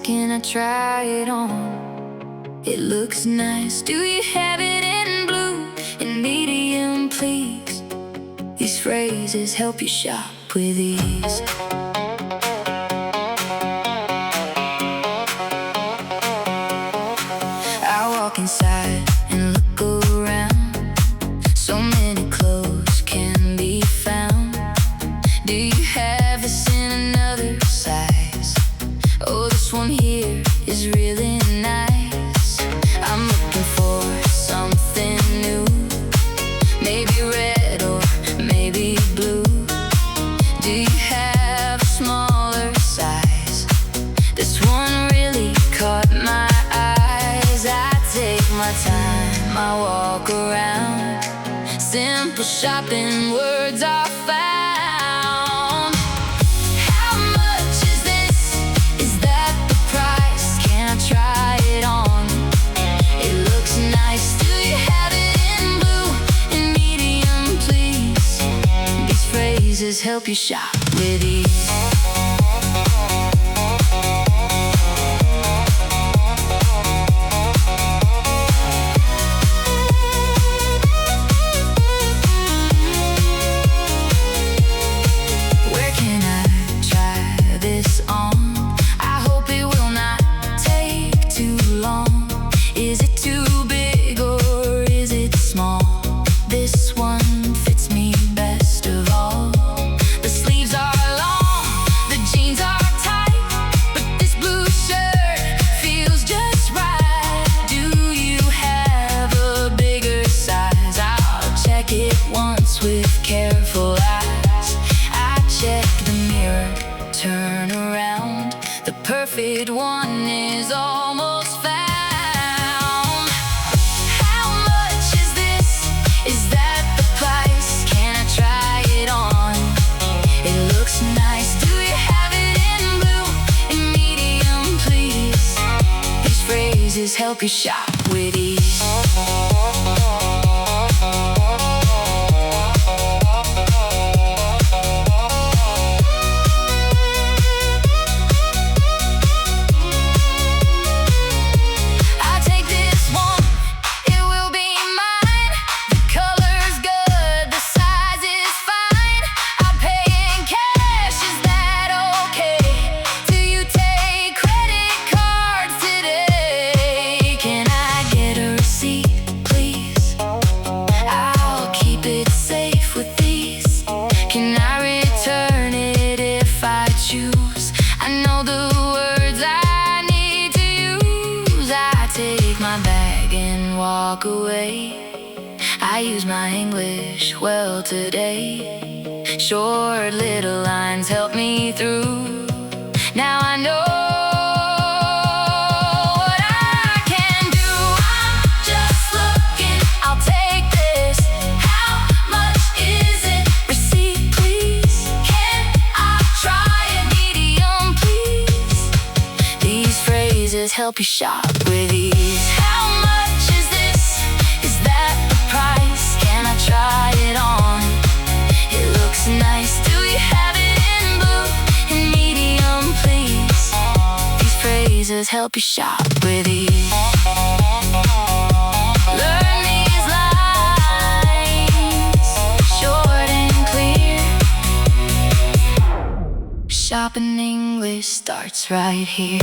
can I try it on? It looks nice. Do you have it in blue, in medium, please? These phrases help you shop with ease. I walk inside and look around. So many clothes can be found. Do you have this in another size? Oh, this one here is really nice. I'm looking for something new, maybe red or maybe blue. Do you have a smaller size? This one really caught my eyes. I take my time, I walk around. Simple shopping words are found. How much is this? Is that the price? Can I try it on? It looks nice. Do you have it in blue, in medium, please? These phrases help you shop with ease. With careful eyes, I check the mirror, turn around. The perfect one is almost found. How much is this? Is that the price? Can I try it on? It looks nice. Do you have it in blue, in medium, please? These phrases help you shop with ease. I know the words I need to use. I take my bag and walk away. I use my English well today. Short little lines help me through. Now I know what I can do. I'm just looking, I'll take this. How much is it? Receipt, please. Can I try it? Medium, please. These phrases help you shop with ease. How much is this? Is that the price? Can I try it on? It looks nice. Do you have it in blue, in medium, please? These phrases help you shop with ease. Learn these lines, short and clear. Shopping English starts right here.